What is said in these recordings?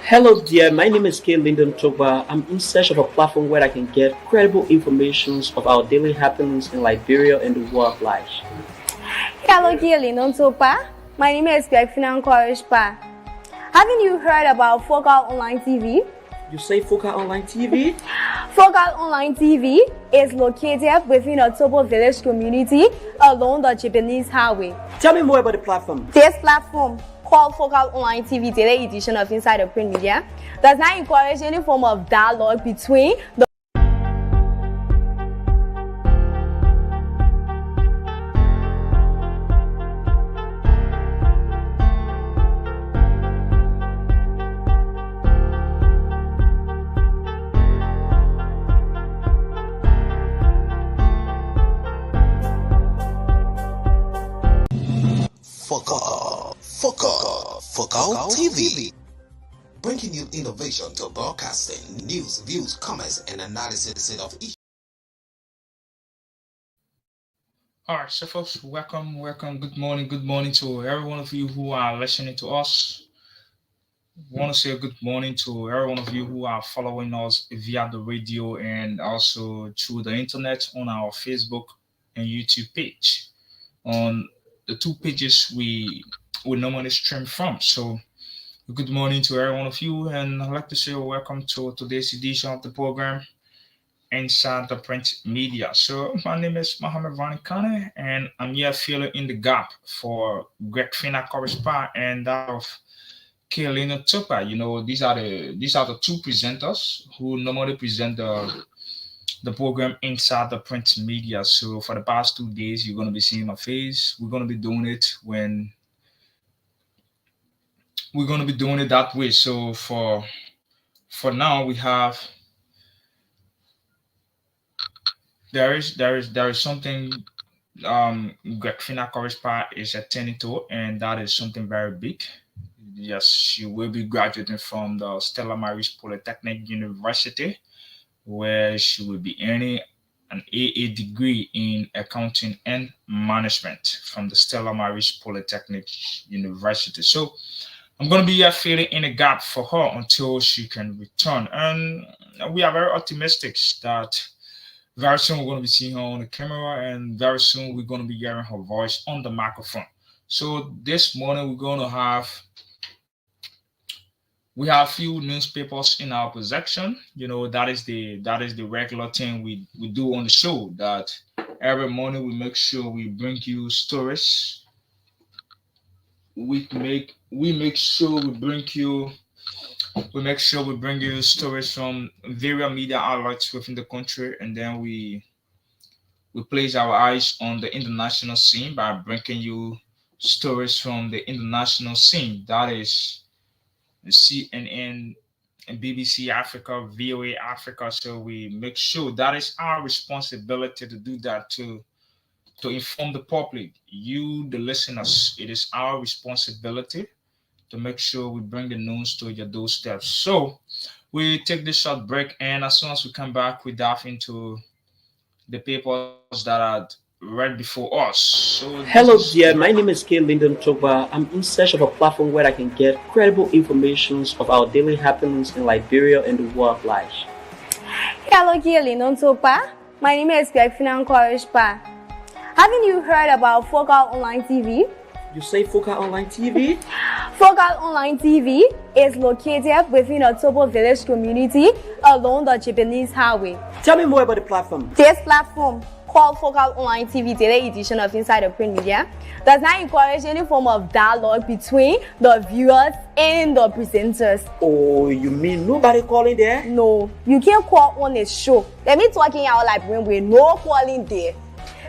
Hello there, my name is K. Lyndon Togba. I'm in search of a platform where I can get credible informations of our daily happenings in Liberia and the world at large. Hello, K. Lyndon Togba. My name is Finan Korishpa. Haven't you heard about Focal Online TV? You say Focal Online TV? Focal Online TV is located within a Tobo village community along the Japanese highway. Tell me more about the platform. This platform, called Focal Online TV Daily Edition of Inside the Print Media, does not encourage any form of dialogue between the Focal TV, bringing you innovation to broadcasting, news, views, comments, and analysis of each. All right, so folks, welcome, good morning to every one of you who are listening to us. Want to say a good morning to every one of you who are following us via the radio and also through the internet on our Facebook and YouTube page. On the two pages we normally stream from. So good morning to every one of you, and I'd like to say welcome to today's edition of the program Inside the Print Media. So my name is Mohammed Vanikane, and I'm here filling in the gap for Greg Fina Korispa and that of Kaylina Tupa. You know, these are the two presenters who normally present the program Inside the Print Media. So for the past 2 days, you're gonna be seeing my face. We're gonna be doing it that way. So for now, we have there is something Greg Fina Korispa is attending to, and that is something very big. Yes, she will be graduating from the Stella Maris Polytechnic University, where she will be earning an AA degree in accounting and management from the Stella Maris Polytechnic University. So I'm going to be here filling in a gap for her until she can return. And we are very optimistic that very soon we're going to be seeing her on the camera, and very soon we're going to be hearing her voice on the microphone. So this morning we have a few newspapers in our possession. You know, that is the regular thing we do on the show, that every morning we make sure we bring you stories. We make sure we bring you stories from various media outlets within the country, and then we place our eyes on the international scene by bringing you stories from the international scene. That is CNN and BBC Africa, VOA Africa. So we make sure that is our responsibility to do that, to inform the public, you, the listeners. It is our responsibility to make sure we bring the news to your doorstep. So we take this short break, and as soon as we come back, we dive into the papers that are read before us. So Hello there, my name is K. Lyndon Togba. I'm in search of a platform where I can get credible informations of our daily happenings in Liberia and the world at large. Hello, K. Lyndon Togba. My name is Finan Korishpa. Haven't you heard about Focal Online TV? You say Focal Online TV? Focal Online TV is located within a Tobo village community along the Japanese highway. Tell me more about the platform. This platform, called Focal Online TV Daily Edition of Inside the Print Media, does not encourage any form of dialogue between the viewers and the presenters. Oh, you mean nobody calling there? No, you can't call on a show. Let me talking out like when we're no calling there.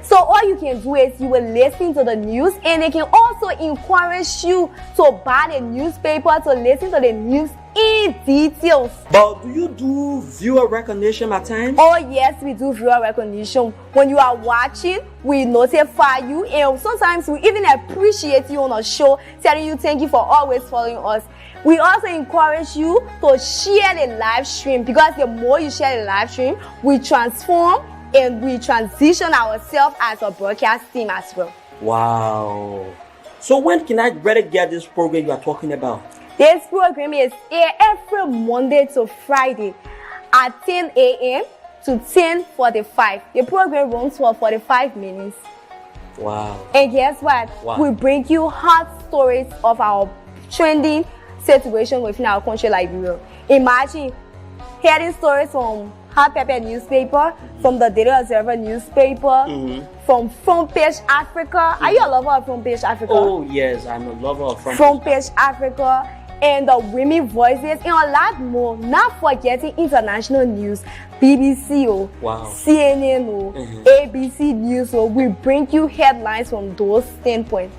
So all you can do is you will listen to the news, and they can also encourage you to buy the newspaper, to listen to the news in details. But do you do viewer recognition at times? Oh yes, we do viewer recognition. When you are watching, we notify you, and sometimes we even appreciate you on a show, telling you thank you for always following us. We also encourage you to share the live stream, because the more you share the live stream, we transform and we transition ourselves as a broadcast team as well. Wow. So when can I better get this program you are talking about? This program is here every Monday to Friday at 10 a.m. to 10:45. The program runs for 45 minutes. Wow. And guess what? Wow. We bring you hot stories of our trending situation within our country, Liberia. Imagine hearing stories from Hot Pepper newspaper, from the Daily Observer newspaper, from Front Page Africa. Are you a lover of Front Page Africa? Oh yes, I'm a lover of Front Page Africa, and the Women Voices, and a lot more. Not forgetting international news, BBC, Wow. CNN, ABC News. We bring you headlines from those standpoints.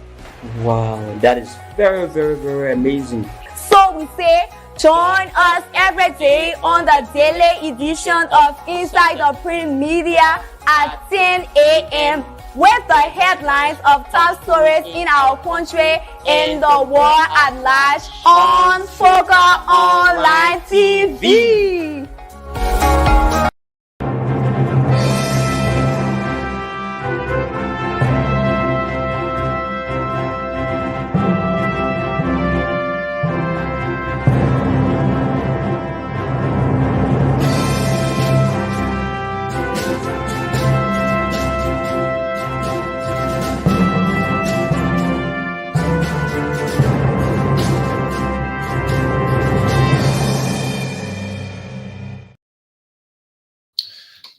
Wow, that is very, very, very amazing. So we say, join us every day on the daily edition of Inside the Print Media at 10 a.m. with the headlines of top stories in our country and the world at large on Focal Online TV.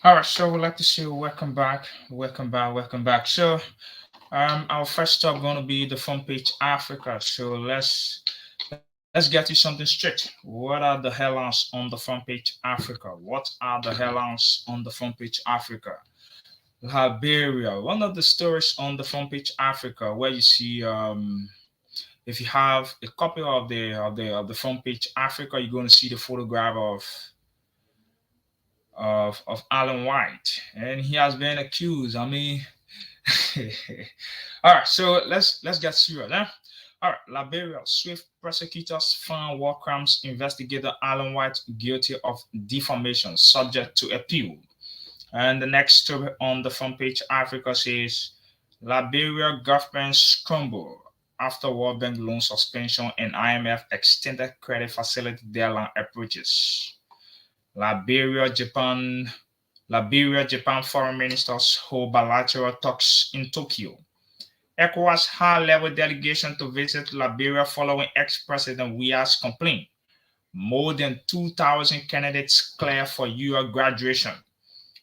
All right, so we'd like to say welcome back, welcome back. So, our first stop going to be the Front Page Africa. So let's get you something straight. What are the headlines on the Front Page Africa? What are the headlines on the Front Page Africa? Liberia. One of the stories on the Front Page Africa, where you see, if you have a copy of the Front Page Africa, you're going to see the photograph of Alan White, and he has been accused. I mean, all right. So let's get serious. Huh? All right. Liberia swift prosecutors found war crimes investigator Alan White guilty of defamation, subject to appeal. And the next story on the Front Page Africa says Liberia government scramble after World Bank loan suspension and IMF extended credit facility deadline approaches. Liberia, Japan foreign ministers hold bilateral talks in Tokyo. ECOWAS high-level delegation to visit Liberia following ex-president Weah's complaint. More than 2,000 candidates clear for UR graduation.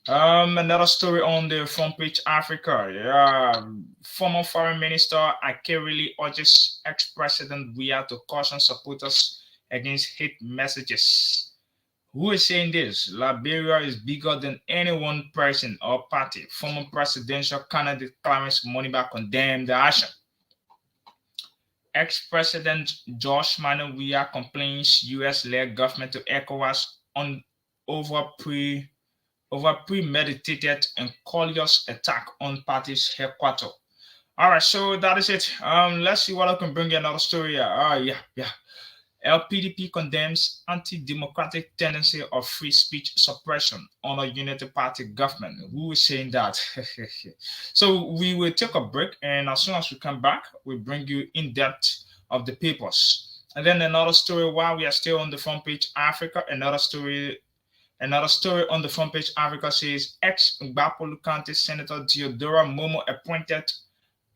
Another story on the Front Page Africa. Former foreign minister Akerele urges ex-president Weah to caution supporters against hate messages. Who is saying this? Liberia is bigger than any one person or party. Former presidential candidate Clarence Moniba condemned the action. Ex-president George Manuel Weah complains U.S.-led government to ECOWAS on over premeditated and callous attack on party's headquarters. All right, so that is it. Let's see what I can bring you another story here. LPDP condemns anti-democratic tendency of free speech suppression on a unity party government. Who is saying that? So we will take a break, and as soon as we come back, we'll bring you in depth of the papers. And then another story while we are still on the Front Page Africa, another story on the Front Page Africa says ex-Gbapolu County Senator Theodora Momo appointed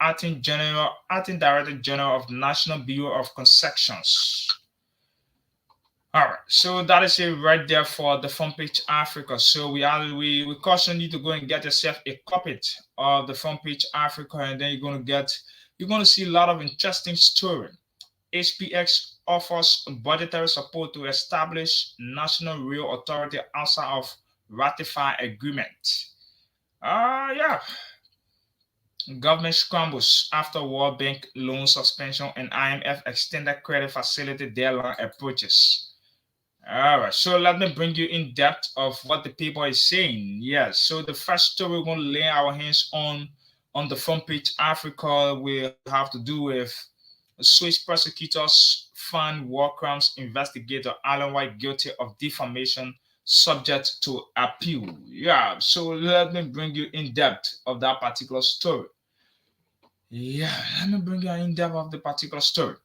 acting Director General of National Bureau of Concessions. All right, so that is it right there for the Front Page Africa. So we caution you to go and get yourself a copy of the Front Page Africa, and then you're going to see a lot of interesting story. HPX offers budgetary support to establish National Rail Authority outside of ratified agreement. Government scrambles after World Bank loan suspension and IMF extended credit facility deadline approaches. All right, so let me bring you in depth of what the people is saying. Yes, so the first story we're going to lay our hands on the Front Page Africa will have to do with Swiss prosecutors found war crimes investigator Alan White guilty of defamation, subject to appeal. Yeah, so let me bring you in depth of that particular story. Let me bring you in depth of the particular story.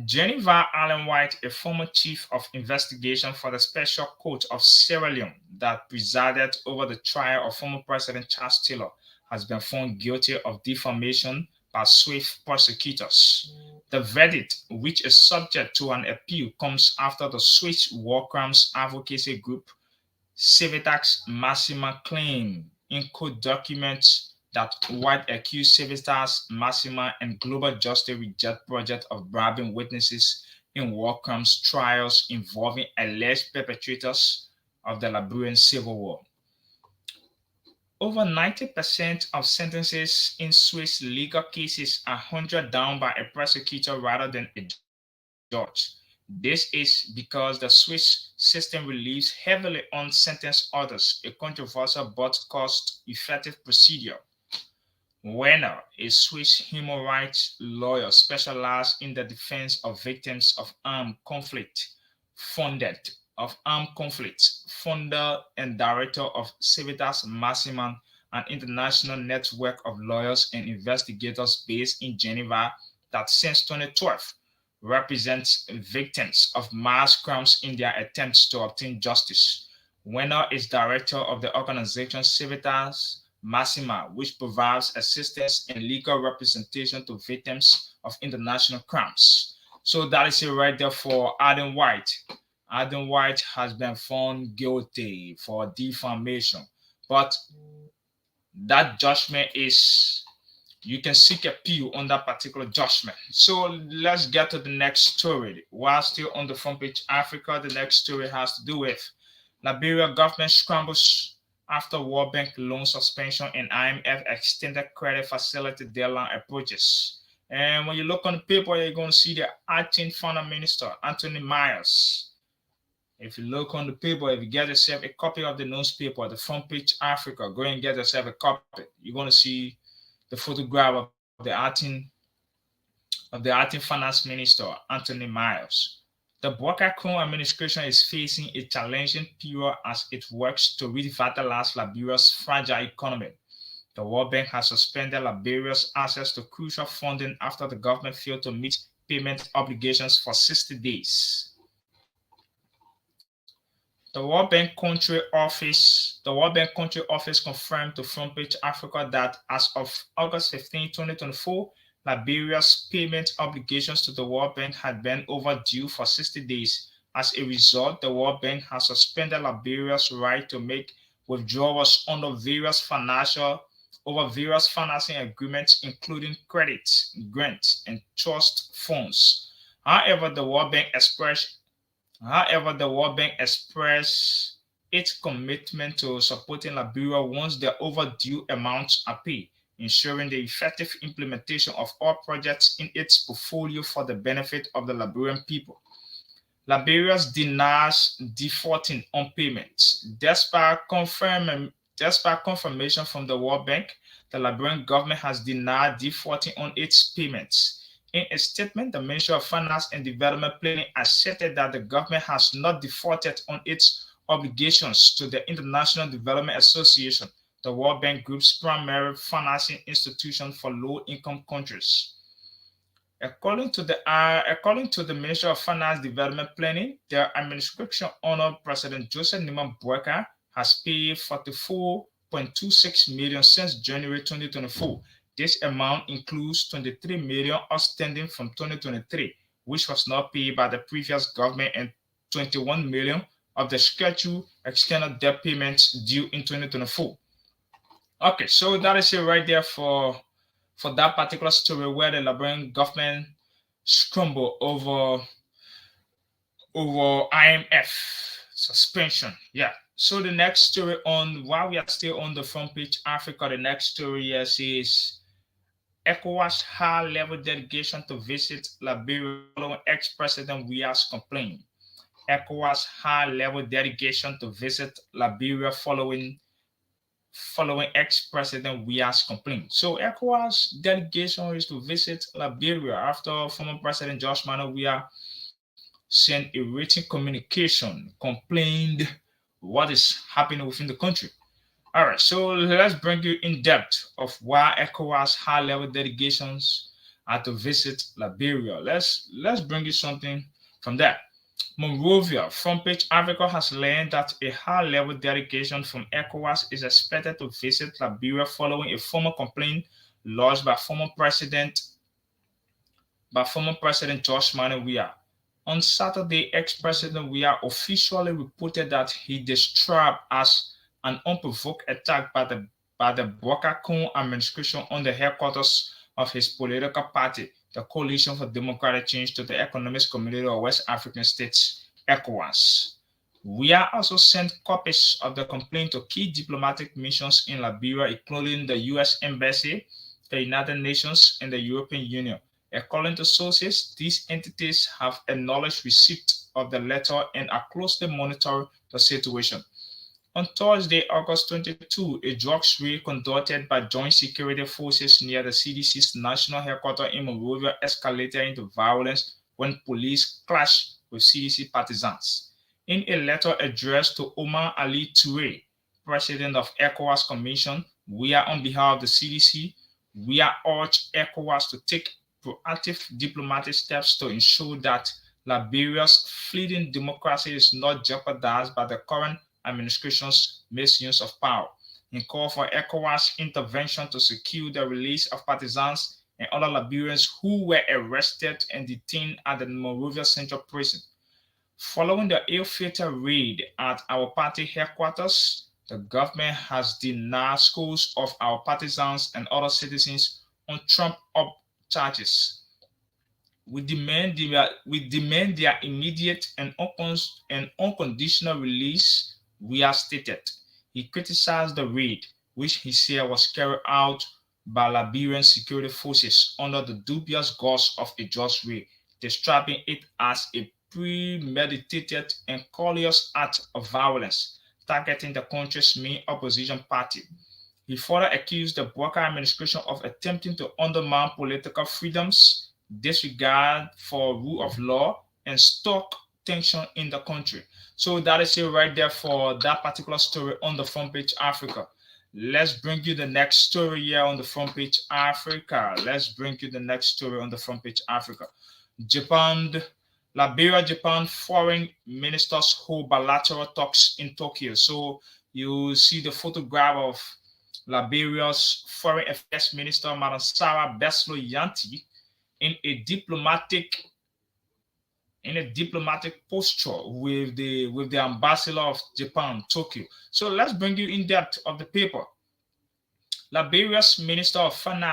Geneva Allen White, a former chief of investigation for the Special Court of Sierra Leone that presided over the trial of former President Charles Taylor, has been found guilty of defamation by Swift prosecutors. The verdict, which is subject to an appeal, comes after the Swiss war crimes advocacy group Civitas Maxima claim in court documents that White accused Civitas Maxima and Global Justice Reject Project of bribing witnesses in war crimes trials involving alleged perpetrators of the Liberian Civil War. Over 90% of sentences in Swiss legal cases are handed down by a prosecutor rather than a judge. This is because the Swiss system relies heavily on sentence orders, a controversial but cost-effective procedure. Werner, a Swiss human rights lawyer specialized in the defense of victims of armed conflict, funded founder and director of Civitas Maxima, an international network of lawyers and investigators based in Geneva that since 2012 represents victims of mass crimes in their attempts to obtain justice. Werner is director of the organization Civitas Maxima, which provides assistance and legal representation to victims of international crimes. So that is it right there for Adam White. Adam White has been found guilty for defamation, but that judgment is, you can seek appeal on that particular judgment. So let's get to the next story. While still on the front page Africa, the next story has to do with Liberia government scrambles after World Bank loan suspension and IMF extended credit facility deadline approaches. And when you look on the paper, you're going to see the acting finance minister, Anthony Myers. If you look on the paper, if you get yourself a copy of the newspaper, the front page Africa, go and get yourself a copy. You're going to see the photograph of the acting finance minister, Anthony Myers. The Boubacar administration is facing a challenging period as it works to revitalize Liberia's fragile economy. The World Bank has suspended Liberia's access to crucial funding after the government failed to meet payment obligations for 60 days. The World Bank Country Office confirmed to Front Page Africa that as of August 15, 2024, Liberia's payment obligations to the World Bank had been overdue for 60 days. As a result, the World Bank has suspended Liberia's right to make withdrawals under various financing agreements, including credit, grant, and trust funds. However, the World Bank expressed its commitment to supporting Liberia once the overdue amounts are paid, ensuring the effective implementation of all projects in its portfolio for the benefit of the Liberian people. Liberia denies defaulting on payments. Despite confirmation from the World Bank, the Liberian government has denied defaulting on its payments. In a statement, the Ministry of Finance and Development Planning asserted that the government has not defaulted on its obligations to the International Development Association, the World Bank Group's primary financing institution for low-income countries. According to the Ministry of Finance Development Planning, their administration under President Joseph Nima Boubacar has paid $44.26 million since January 2024. This amount includes $23 million outstanding from 2023, which was not paid by the previous government, and $21 million of the scheduled external debt payments due in 2024. Okay, so that is it right there for that particular story where the Liberian government scrambled over IMF suspension. Yeah. So the next story while we are still on the front page Africa, the next story here says ECOWAS high-level delegation to visit Liberia following ex-president Weah's complaint. ECOWAS high-level delegation to visit Liberia following ex-president Weah's complaint. So ECOWAS delegation is to visit Liberia after former President Josh Manuel Weah sent a written communication, complained what is happening within the country. All right, so let's bring you in depth of why ECOWAS high-level delegations to visit Liberia. Let's bring you something from that. Monrovia, Front Page Africa has learned that a high-level delegation from ECOWAS is expected to visit Liberia following a formal complaint lodged by former President George Manneh Weah. On Saturday, ex-President Weah officially reported that he described as an unprovoked attack by the Bokakun administration on the headquarters of his political party, the Coalition for Democratic Change to the Economic Community of West African States, ECOWAS. Weah also sent copies of the complaint to key diplomatic missions in Liberia, including the U.S. Embassy, the United Nations, and the European Union. According to sources, these entities have acknowledged receipt of the letter and are closely monitoring the situation. On Thursday, August 22, a drugs raid conducted by joint security forces near the CDC's national headquarters in Monrovia escalated into violence when police clashed with CDC partisans. In a letter addressed to Omar Ali Touré, president of ECOWAS Commission, on behalf of the CDC, urged ECOWAS to take proactive diplomatic steps to ensure that Liberia's fleeting democracy is not jeopardized by the current administration's misuse of power. He called for ECOWAS intervention to secure the release of partisans and other Liberians who were arrested and detained at the Monrovia Central Prison. Following the ill-fated raid at our party headquarters, the government has denied scores of our partisans and other citizens on Trump-up charges. We demand their immediate and unconditional release, Weah stated. He criticized the raid, which he said was carried out by Liberian security forces under the dubious guise of a just raid, describing it as a premeditated and callous act of violence targeting the country's main opposition party. He further accused the Bokar administration of attempting to undermine political freedoms, disregard for rule of law, and stoke tension in the country. So that is it right there for that particular story on the Front Page Africa. Let's bring you the next story here on the Front Page Africa. Liberia-Japan foreign ministers hold bilateral talks in Tokyo. So you see the photograph of Liberia's Foreign Affairs Minister, Madam Sarah Beslo Yanti, in a diplomatic posture with the ambassador of Japan, Tokyo. So let's bring you in depth of the paper. Liberia's Minister of Foreign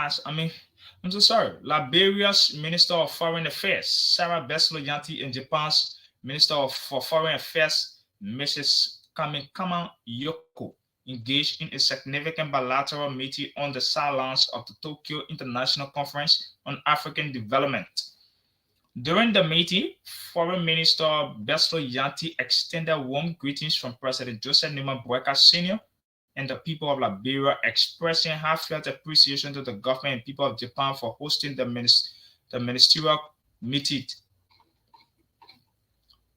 Affairs, Sarah Beslo Yanti, and Japan's Minister for Foreign Affairs, Mrs. Kamikama Yoko, engaged in a significant bilateral meeting on the sidelines of the Tokyo International Conference on African Development. During the meeting, Foreign Minister Beslo Yanti extended warm greetings from President Joseph Numa Boakai Sr. and the people of Liberia, expressing heartfelt appreciation to the government and people of Japan for hosting the ministerial meeting.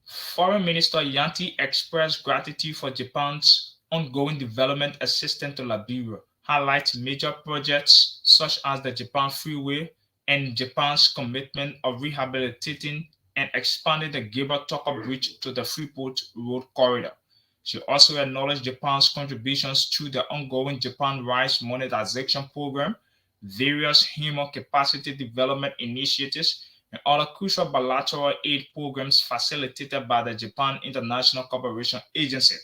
Foreign Minister Yanti expressed gratitude for Japan's ongoing development assistance to Liberia, highlights major projects such as the Japan Freeway and Japan's commitment of rehabilitating and expanding the Gilbert-Tucker Bridge to the Freeport Road Corridor. She also acknowledged Japan's contributions to the ongoing Japan Rice Monetization Program, various human capacity development initiatives, and other crucial bilateral aid programs facilitated by the Japan International Cooperation Agency.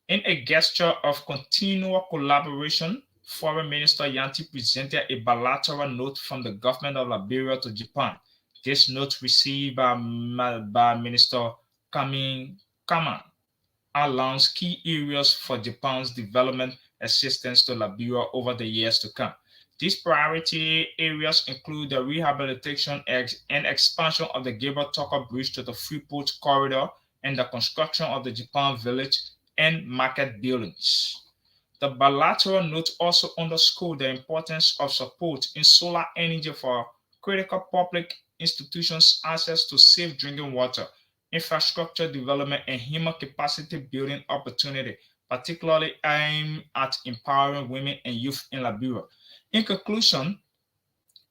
In a gesture of continual collaboration, Foreign Minister Yanti presented a bilateral note from the government of Liberia to Japan. This note, received by Minister Kama, outlines key areas for Japan's development assistance to Liberia over the years to come. These priority areas include the rehabilitation and expansion of the Gilbert-Tucker Bridge to the Freeport Corridor and the construction of the Japan Village and market buildings. The bilateral note also underscored the importance of support in solar energy for critical public institutions' access to safe drinking water, infrastructure development, and human capacity building opportunity, particularly aimed at empowering women and youth in Liberia. In conclusion,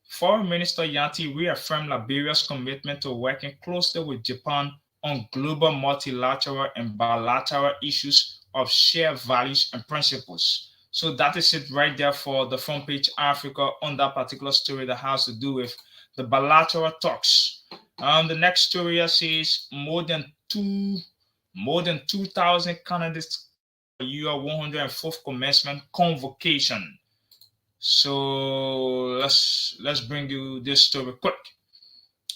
Foreign Minister Yanti reaffirmed Liberia's commitment to working closely with Japan on global multilateral and bilateral issues of shared values and principles. So that is it right there for the front page Africa on that particular story that has to do with the bilateral talks. The next story here says more than 2,000 candidates for your 104th commencement convocation. So let's bring you this story quick.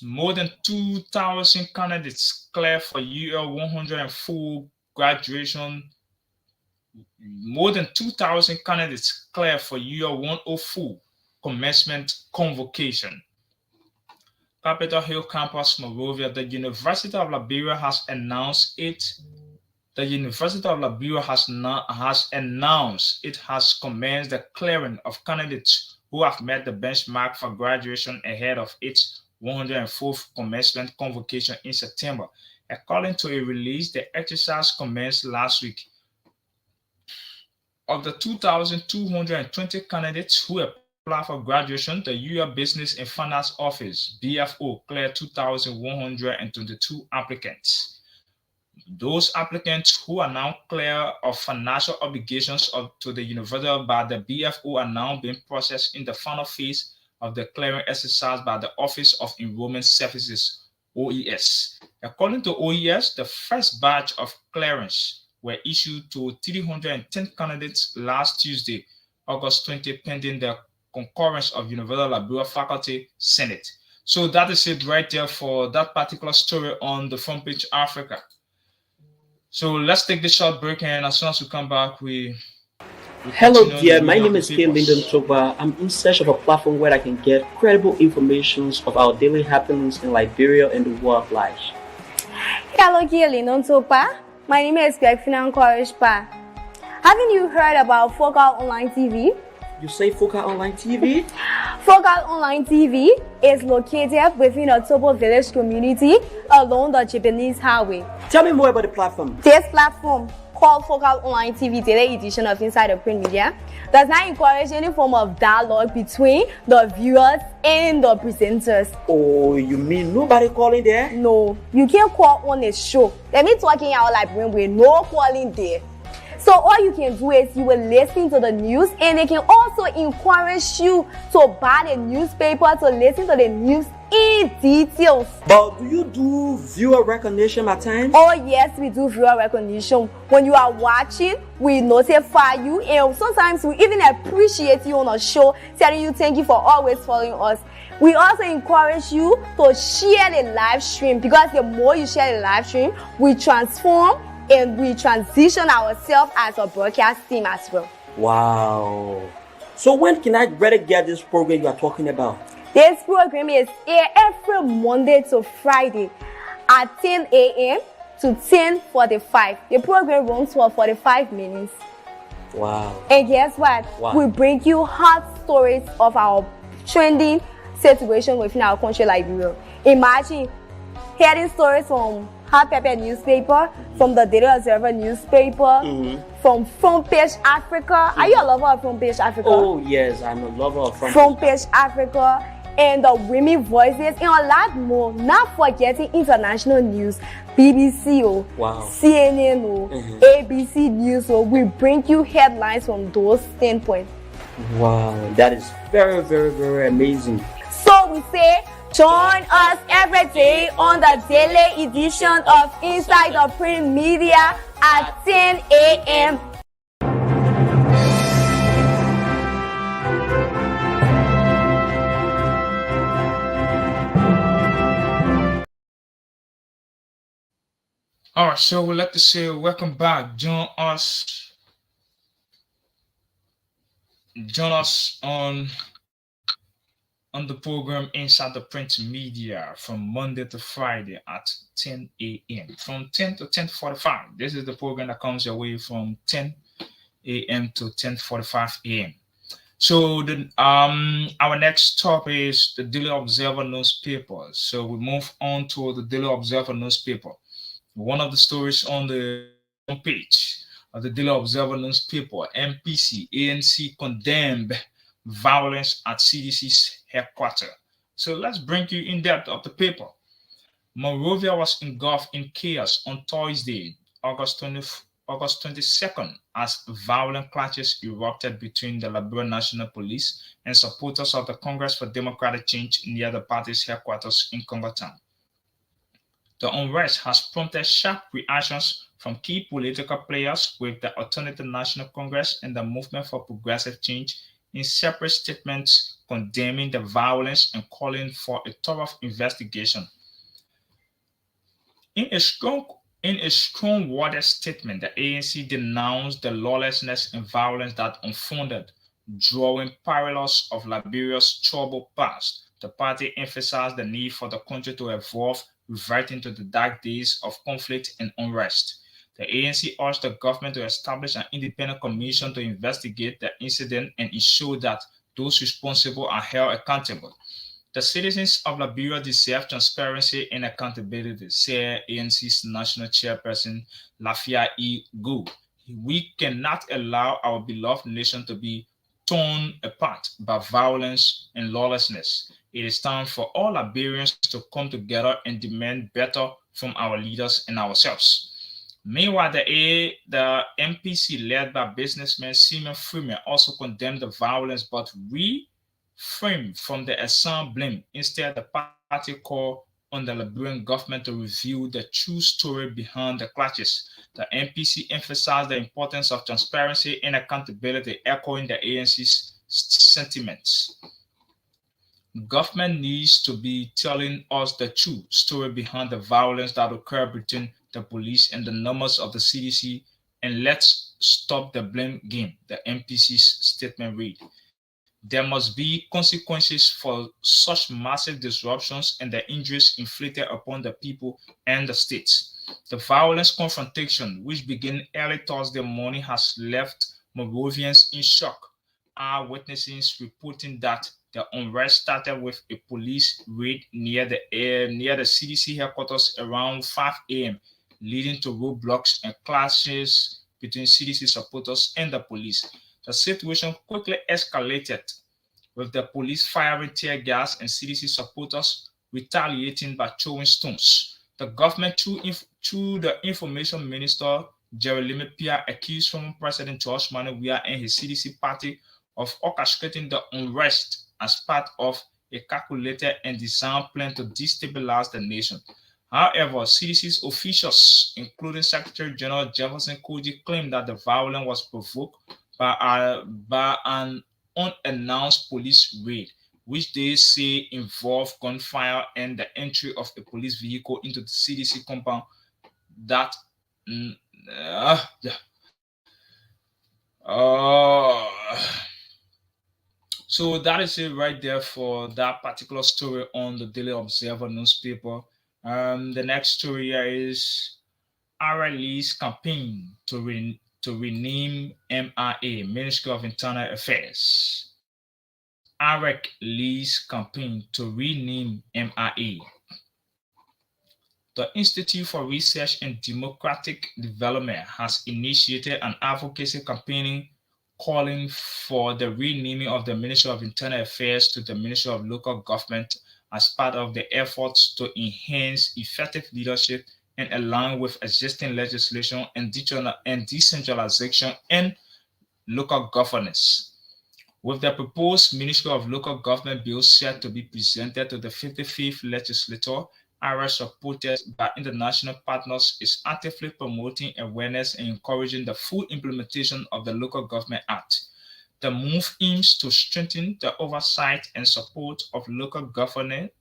More than 2,000 candidates clear for UL 104 graduation. More than 2,000 candidates clear for UL 104 commencement convocation. Capitol Hill Campus, Monrovia. The University of Liberia has announced it. The University of Liberia has announced it has commenced the clearing of candidates who have met the benchmark for graduation ahead of its 104th commencement convocation in September. According to a release, the exercise commenced last week. Of the 2,220 candidates who applied for graduation, the UL Business and Finance Office, BFO, cleared 2,122 applicants. Those applicants who are now clear of financial obligations to the university by the BFO are now being processed in the final phase of the clearing exercise by the Office of Enrollment Services, OES. According to OES, the first batch of clearance were issued to 310 candidates last Tuesday, August 20, pending the concurrence of University of Liberia Faculty Senate. So that is it right there for that particular story on the front page Africa. So let's take this short break, and as soon as we come back, we Hello dear, my name is K. Lyndon Toba. I'm in search of a platform where I can get credible information of our daily happenings in Liberia and the world at large. Hello, K. Lyndon Toba. My name is Greg Courage Pa. Haven't you heard about Focal Online TV? You say Focal Online TV? Focal Online TV is located within a Tobo village community along the Japanese highway. Tell me more about the platform. This platform, called Focal Online TV Daily Edition of Inside the Print Media, does not encourage any form of dialogue between the viewers and the presenters. Oh, you mean nobody calling there? No, you can't call on a show. Let me talking out like when we're no calling there. So all you can do is you will listen to the news, and they can also encourage you to buy the newspaper to listen to the news in details. But do you do viewer recognition at times? Oh yes, we do viewer recognition. When you are watching, we notify you, and sometimes we even appreciate you on a show, telling you thank you for always following us. We also encourage you to share the live stream, because the more you share the live stream, we transform and we transition ourselves as a broadcast team as well. Wow. So when can I better get this program you are talking about? This program is aired every Monday to Friday at 10 a.m. to 10:45. The program runs for 45 minutes. Wow. And guess what? Wow. We bring you hot stories of our trending situation within our country, Liberia. Imagine hearing stories from Hot Pepper newspaper, from the Daily Observer newspaper, from Front Page Africa. Are you a lover of Front Page Africa? Oh yes, I'm a lover of Front Page Africa, and the Women Voices, and a lot more. Not forgetting international news, BBC, wow. CNN, ABC News. We bring you headlines from those standpoints. Wow, that is very, very, very amazing. So we say, join us every day on the daily edition of Inside the Print Media at 10 a.m. All right, so we'd like to say welcome back. Join us on the program Inside the Print Media from Monday to Friday at 10 a.m. From 10 to 10:45. This is the program that comes your way from 10 a.m. to 10:45 a.m. So our next topic is the Daily Observer newspaper. So we move on to the Daily Observer newspaper. One of the stories on the page of the Daily Observer newspaper, MPC ANC condemned violence at CDC's headquarters. So let's bring you in depth of the paper. Monrovia was engulfed in chaos on Thursday, August 22nd, as violent clashes erupted between the Liberia National Police and supporters of the Congress for Democratic Change near the party's headquarters in Congo Town. The unrest has prompted sharp reactions from key political players, with the Alternative National Congress and the Movement for Progressive Change in separate statements condemning the violence and calling for a thorough investigation. In a strong worded statement, the ANC denounced the lawlessness and violence that unfolded, drawing parallels of Liberia's troubled past. The party emphasized the need for the country to evolve, reverting to the dark days of conflict and unrest. The ANC urged the government to establish an independent commission to investigate the incident and ensure that those responsible are held accountable. The citizens of Liberia deserve transparency and accountability, said ANC's national chairperson Lafia E. Gu. We cannot allow our beloved nation to be torn apart by violence and lawlessness. It is time for all Liberians to come together and demand better from our leaders and ourselves. Meanwhile, the MPC, led by businessman Simon Freeman, also condemned the violence but refrained from the assigned blame. Instead, the party called on the Liberian government to reveal the true story behind the clashes. The MPC emphasized the importance of transparency and accountability, echoing the ANC's sentiments. Government needs to be telling us the true story behind the violence that occurred between the police and the numbers of the CDC, and let's stop the blame game, the MPC's statement read. There must be consequences for such massive disruptions and the injuries inflicted upon the people and the states. The violence confrontation, which began early Thursday morning, has left Monrovians in shock. Eyewitnesses reporting that the unrest started with a police raid near the CDC headquarters around 5 a.m., leading to roadblocks and clashes between CDC supporters and the police. The situation quickly escalated, with the police firing tear gas and CDC supporters retaliating by throwing stones. The government, through the Information Minister Jeremy Pia, accused former President George Manneh Weah and his CDC party of orchestrating the unrest as part of a calculated and designed plan to destabilize the nation. However, CDC's officials, including Secretary General Jefferson Koji, claimed that the violence was provoked by an unannounced police raid, which they say involved gunfire and the entry of a police vehicle into the CDC compound. That So that is it right there for that particular story on the Daily Observer newspaper. The next story here is RLE's campaign to rename MIA, Ministry of Internal Affairs. AREC leads campaign to rename MIA. The Institute for Research and Democratic Development has initiated an advocacy campaign calling for the renaming of the Ministry of Internal Affairs to the Ministry of Local Government as part of the efforts to enhance effective leadership and align with existing legislation and decentralization and local governance. With the proposed Ministry of Local Government bill set to be presented to the 55th legislature, AREC, supported by international partners, is actively promoting awareness and encouraging the full implementation of the Local Government Act. The move aims to strengthen the oversight and support of local governments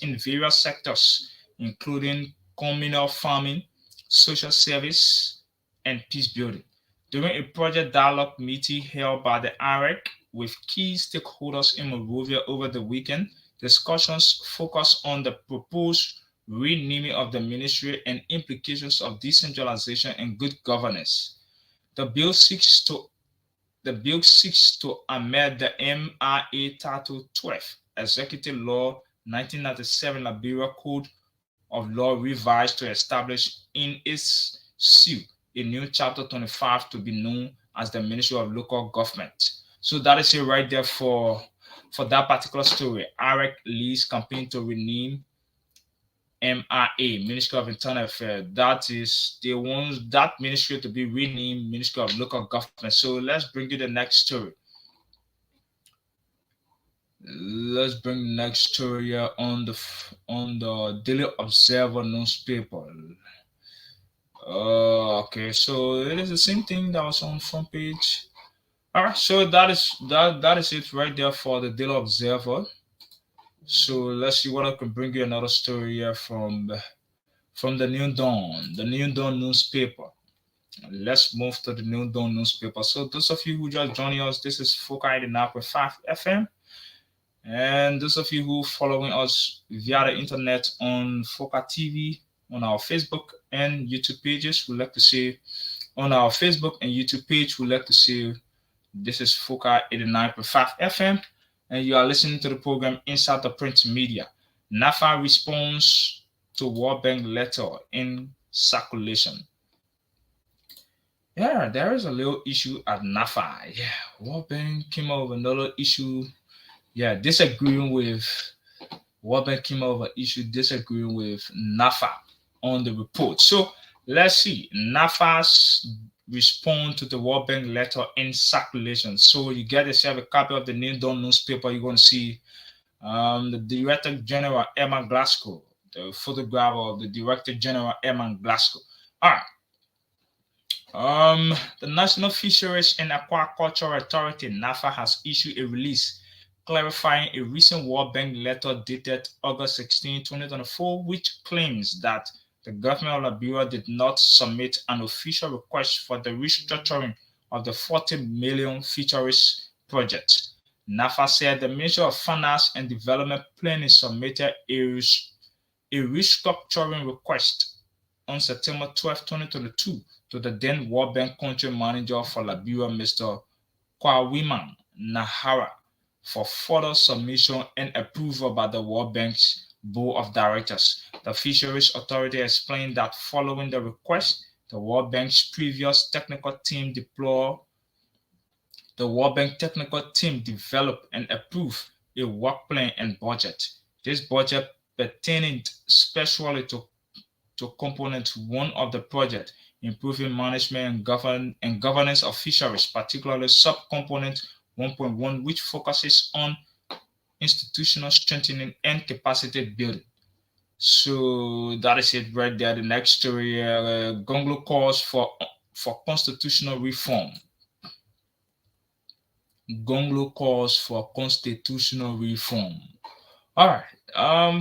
in various sectors, including communal farming, social service, and peace building. During a project dialogue meeting held by the AREC with key stakeholders in Monrovia over the weekend, discussions focused on the proposed renaming of the ministry and implications of decentralization and good governance. The bill seeks to amend the MIA Title 12, Executive Law 1997 Liberia Code of Law revised to establish in its seal a new Chapter 25 to be known as the Ministry of Local Government. So that is it right there for for that particular story, IREC leads campaign to rename MIA, Ministry of Internal Affairs. That is, they want that ministry to be renamed Ministry of Local Government. So let's bring you the next story. Let's bring the next story here on the Daily Observer newspaper. Okay, so it is the same thing that was on front page. All right, so that is it right there for the Daily Observer. So let's see what I can bring you another story here from the New Dawn newspaper. Let's move to the New Dawn newspaper. So those of you who just joining us, this is Foca 89.5 FM. And those of you who following us via the internet on Foca TV, on our Facebook and YouTube pages, we'd like to say on our Facebook and YouTube page, we'd like to say this is Foca 89.5 FM, and you are listening to the program Inside the Print Media. NAFA responds to World Bank letter in circulation. Yeah, there is a little issue at NAFA. Yeah, World Bank came up with another issue. Yeah, disagreeing with World Bank came up with an issue disagreeing with NAFA on the report. So let's see. NAFA's respond to the World Bank letter in circulation. So you get yourself a copy of the New Dawn newspaper. You're going to see the Director General Herman Glasgow, the photograph of the Director General Herman Glasgow. All right. The National Fisheries and Aquaculture Authority (NAFA) has issued a release clarifying a recent World Bank letter dated August 16, 2024, which claims that the government of Liberia did not submit an official request for the restructuring of the 40 million fisheries project. NAFA said the Ministry of Finance and Development Planning submitted a restructuring request on September 12, 2022 to the then World Bank country manager for Liberia, Mr. Kwawiman Nahara, for further submission and approval by the World Bank's Board of Directors. The Fisheries Authority explained that following the request, the World Bank's previous technical team developed and approved a work plan and budget. This budget pertained especially to component one of the project, improving management and governance of fisheries, particularly subcomponent 1.1, which focuses on institutional strengthening and capacity building. So that is it right there. The next story, Gonglo calls for constitutional reform. Gonglo calls for constitutional reform. All right.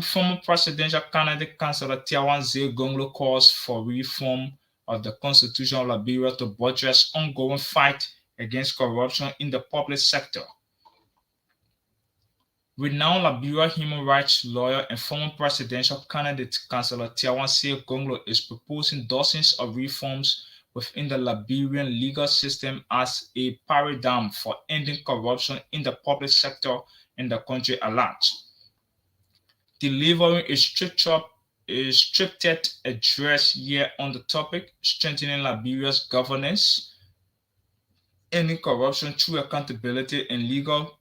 Former presidential candidate Councillor Tiawan Zé Gonglo calls for reform of the Constitution of Liberia to buttress ongoing fight against corruption in the public sector. Renowned Liberia human rights lawyer and former presidential candidate Councillor Tiawan Zé Gonglo is proposing dozens of reforms within the Liberian legal system as a paradigm for ending corruption in the public sector in the country at large. Delivering a scripted address here on the topic, strengthening Liberia's governance, ending corruption through accountability and legal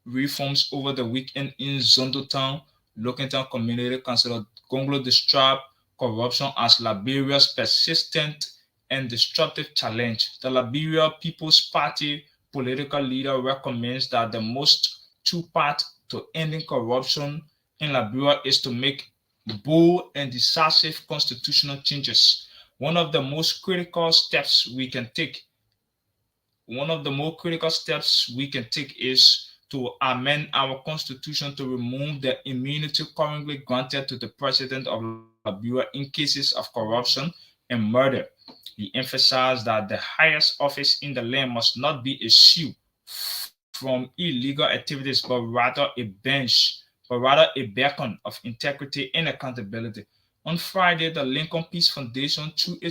reforms over the weekend in Zondo Town, Lokentown Community, Councillor Gonglo described corruption as Liberia's persistent and disruptive challenge. The Liberia People's Party political leader recommends that the most true path to ending corruption in Liberia is to make bold and decisive constitutional changes. One of the most critical steps we can take is to amend our constitution to remove the immunity currently granted to the president of Liberia in cases of corruption and murder. He emphasized that the highest office in the land must not be a shield from illegal activities, but rather a beacon of integrity and accountability. On Friday, the Lincoln Peace Foundation, through a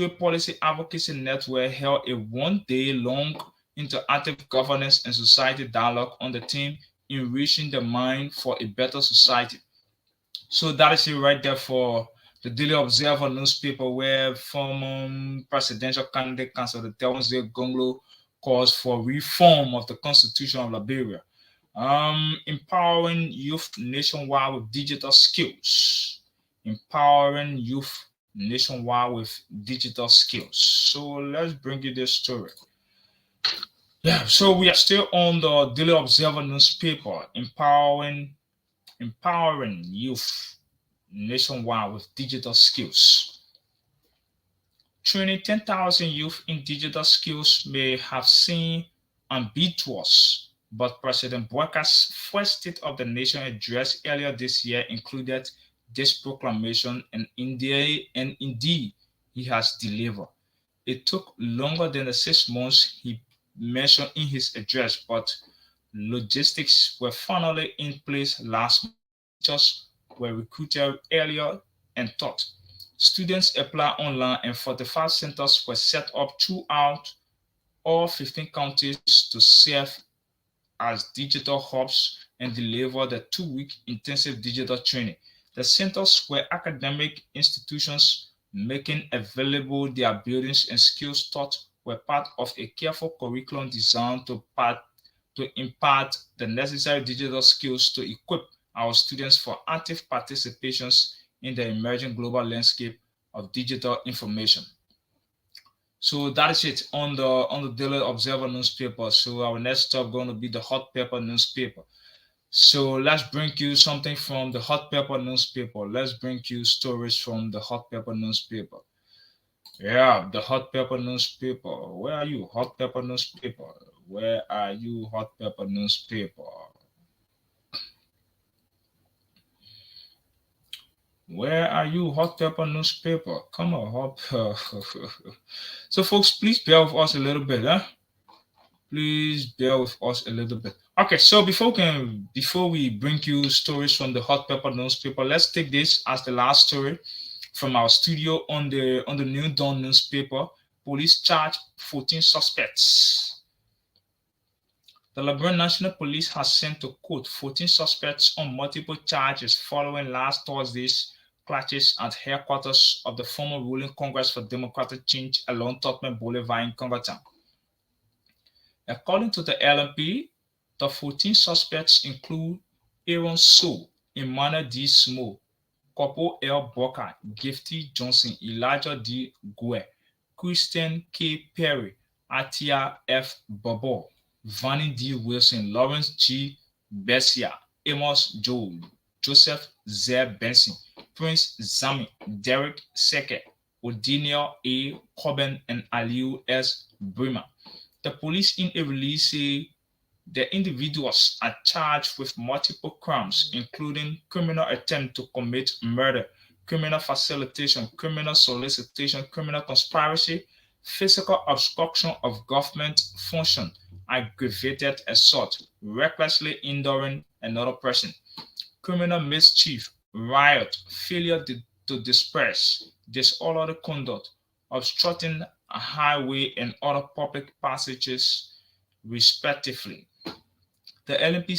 policy advocacy network, held a one-day-long interactive governance and society dialogue on the theme Enriching the Mind for a Better Society. So that is it right there for the Daily Observer newspaper, where former presidential candidate Councillor Tiawan Zé Gonglo calls for reform of the Constitution of Liberia, empowering youth nationwide with digital skills, empowering youth nationwide with digital skills. So let's bring you this story. Yeah, so we are still on the Daily Observer newspaper, empowering youth nationwide with digital skills. Training 10,000 youth in digital skills may have seemed ambiguous, but President Boakar's first State of the Nation address earlier this year included this proclamation, and indeed, he has delivered. It took longer than the 6 months he mentioned in his address, but logistics were finally in place last month. Teachers were recruited earlier and taught. Students applied online, and 45 centers were set up throughout all 15 counties to serve as digital hubs and deliver the 2 week intensive digital training. The centers were academic institutions making available their buildings, and skills taught were part of a careful curriculum designed to impart the necessary digital skills to equip our students for active participations in the emerging global landscape of digital information. So that is it on the Daily Observer newspaper. So our next stop going to be the Hot Pepper newspaper. So let's bring you something from the Hot Pepper newspaper. Let's bring you stories from the Hot Pepper newspaper. Yeah, the Hot Pepper newspaper. Where are you, Hot Pepper newspaper? Where are you, Hot Pepper newspaper? Where are you, Hot Pepper newspaper? Come on, Hot Pepper. So, folks, please bear with us a little bit, huh? Please bear with us a little bit. Okay, so before we bring you stories from the Hot Pepper newspaper, let's take this as the last story from our studio on the New Dawn newspaper. Police charge 14 suspects. The Liberian National Police has sent to court 14 suspects on multiple charges following last Thursday's clashes at headquarters of the former ruling Congress for Democratic Change along Tottenham Boulevard in Congertown. According to the LMP, the 14 suspects include Aaron So, Emmanuel D. Smo, Corporal L. Boca, Gifty Johnson, Elijah D. Gue, Christian K. Perry, Atia F. Bobo, Vanny D. Wilson, Lawrence G. Bessia, Amos Joe, Joseph Z. Benson, Prince Zami, Derek Seke, Odinio A. Coben, and Aliu S. Bremer. The police in a release say the individuals are charged with multiple crimes, including criminal attempt to commit murder, criminal facilitation, criminal solicitation, criminal conspiracy, physical obstruction of government function, aggravated assault, recklessly injuring another person, criminal mischief, riot, failure to disperse, disorderly conduct, obstructing a highway and other public passages, respectively. The LNP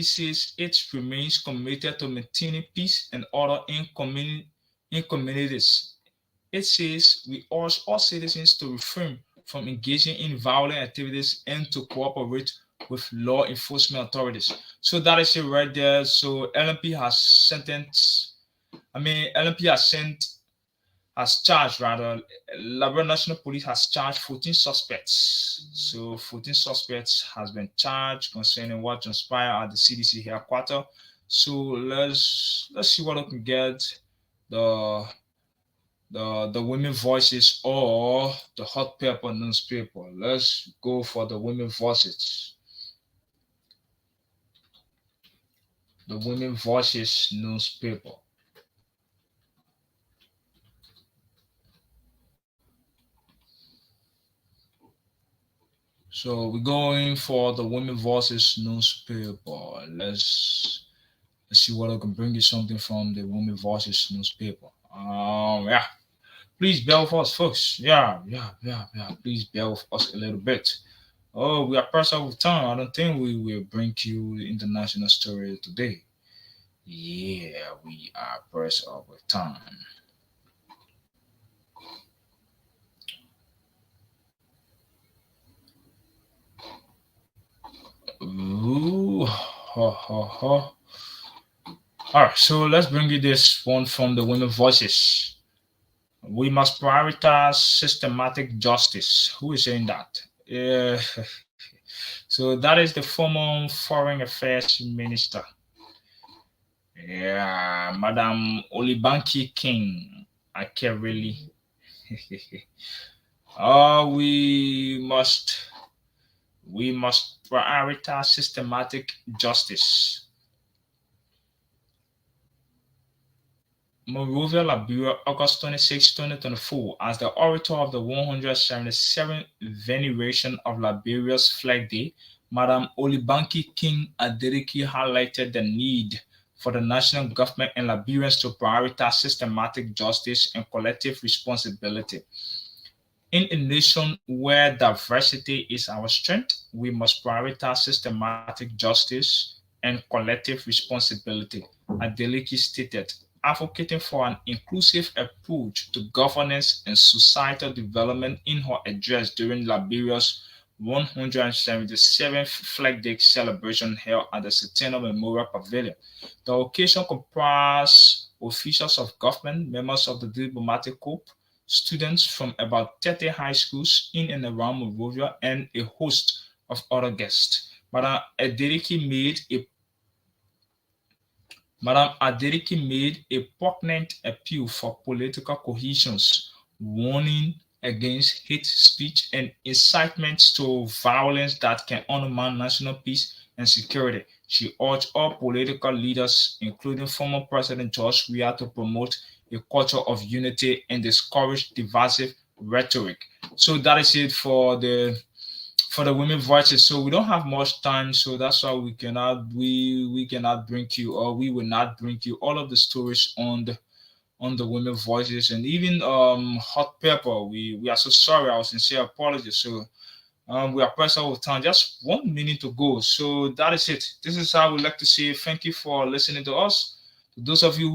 says it remains committed to maintaining peace and order in communities. It says we urge all citizens to refrain from engaging in violent activities and to cooperate with law enforcement authorities. So that is it right there. So LNP has charged rather, Liberia National Police has charged 14 suspects. So 14 suspects has been charged concerning what transpired at the CDC headquarters. So let's see what I can get. The women voices or the Hot Pepper newspaper. Let's go for the women voices. The women voices newspaper. So we're going for the Women Voices newspaper. Let's see what I can bring you something from the Women Voices newspaper. Yeah. Please bear with us, folks. Yeah. Please bear with us a little bit. Oh, we are pressed out with time. I don't think we will bring you the international story today. Yeah, we are pressed out with time. Ooh, ho, ho, ho. All right, so let's bring you this one from the Women Voices. We must prioritize systematic justice. Who is saying that? So that is the former Foreign Affairs Minister. Yeah, Madam Olibanki King. I can't really. We must prioritize systematic justice. Monrovia, Liberia, August 26, 2024, as the orator of the 177th veneration of Liberia's Flag Day, Madam Olibanki King Adeleke highlighted the need for the national government and Liberians to prioritize systematic justice and collective responsibility. In a nation where diversity is our strength, we must prioritize systematic justice and collective responsibility, Adeleke stated, advocating for an inclusive approach to governance and societal development in her address during Liberia's 177th Flag Day celebration held at the Centennial Memorial Pavilion. The occasion comprised officials of government, members of the diplomatic corps, students from about 30 high schools in and around Monrovia, and a host of other guests. Madam Adeleke made a poignant appeal for political cohesion, warning against hate speech and incitement to violence that can undermine national peace and security. She urged all political leaders, including former President George Weah, to promote a culture of unity and discourage divisive rhetoric. So that is it for the women voices. So we don't have much time, so that's why we cannot bring you, or we will not bring you all of the stories on the women voices, and even hot pepper. We are so sorry, our sincere apologies. So we are pressed out of time, just 1 minute to go. So that is it. This is how we like to say thank you for listening to us. To those of you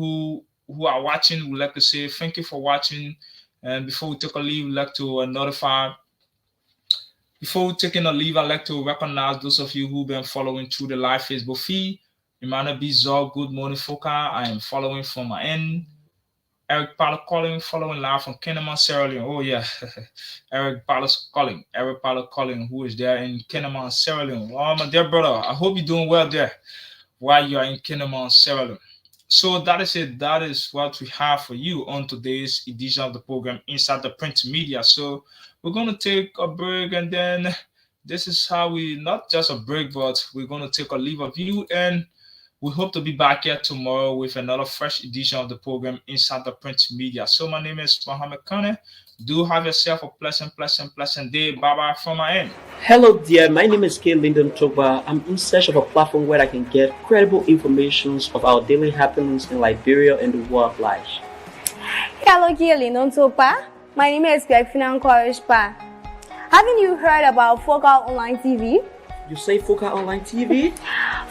who are watching, we like to say thank you for watching. And before we take a leave, we like to notify. Before taking a leave, I'd like to recognize those of you who've been following through the live Facebook feed. Emmanuel B. Zog, good morning, Foka. I am following from my end. Eric Paulo calling, following live from Kinnaman, Sierra Leone. Oh, yeah. Eric Paulo calling, who is there in Kinnaman, Sierra Leone. Oh, my dear brother, I hope you're doing well there while you are in Kinnaman, Sierra Leone. So that is it. That is what we have for you on today's edition of the program Inside the Print Media. So we're going to take a break, and then this is how not just a break, but we're going to take a leave of you, and we hope to be back here tomorrow with another fresh edition of the program Inside the Print Media. So my name is Mohammed Kane. Do have yourself a pleasant day. Bye-bye from my end. Hello dear, my name is K. Lyndon Toba. I'm in search of a platform where I can get credible information of our daily happenings in Liberia and the world at large. Hello, K. Lyndon Toba. My name is Greg Courage. Haven't you heard about Focal Online TV? You say Focal Online TV?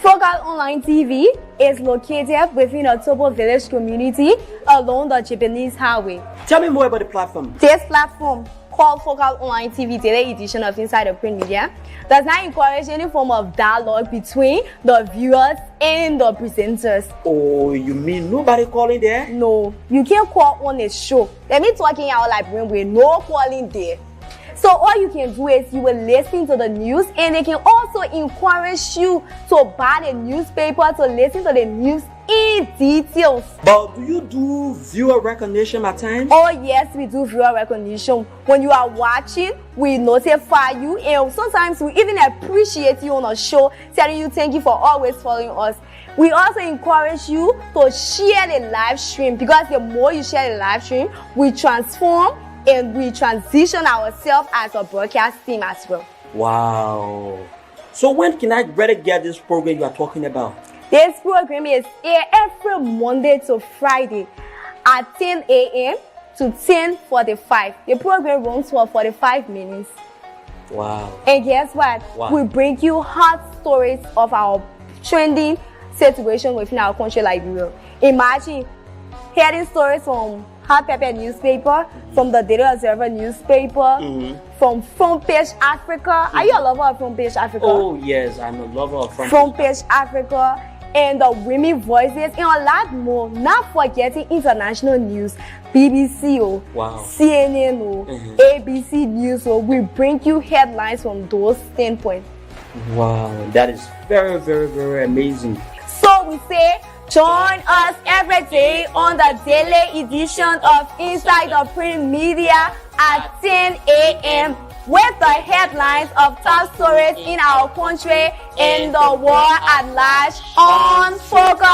Focal Online TV is located within a Tobo village community along the Japanese highway. Tell me more about the platform. This platform, called Focal Online TV Daily Edition of Inside the Print Media, does not encourage any form of dialogue between the viewers and the presenters. Oh, you mean nobody calling there? No, you can't call on a show. Let me talking out like with no calling there. So all you can do is you will listen to the news, and they can also encourage you to buy the newspaper to listen to the news in details. But do you do viewer recognition at times? Oh yes, we do viewer recognition. When you are watching, we notify you, and sometimes we even appreciate you on a show, telling you thank you for always following us. We also encourage you to share the live stream, because the more you share the live stream, we transform and we transition ourselves as a broadcast team as well. Wow. So when can I better get this program you are talking about? This program is aired every Monday to Friday at 10 a.m. to 10:45. The program runs for 45 minutes. Wow. And guess what? Wow. We bring you hot stories of our trending situation within our country, Liberia. Imagine hearing stories from Hot Pepper newspaper, from the Daily Observer newspaper, from Front Page Africa. Are you a lover of Front Page Africa? Oh yes, I'm a lover of Front Page Africa, and the Women Voices, and a lot more. Not forgetting international news, BBC, CNN, ABC News. We bring you headlines from those standpoints. Wow, that is very, very, very amazing. So we say, join us every day on the daily edition of Inside the Print Media at 10 a.m. with the headlines of top stories in our country and the world at large on Focus.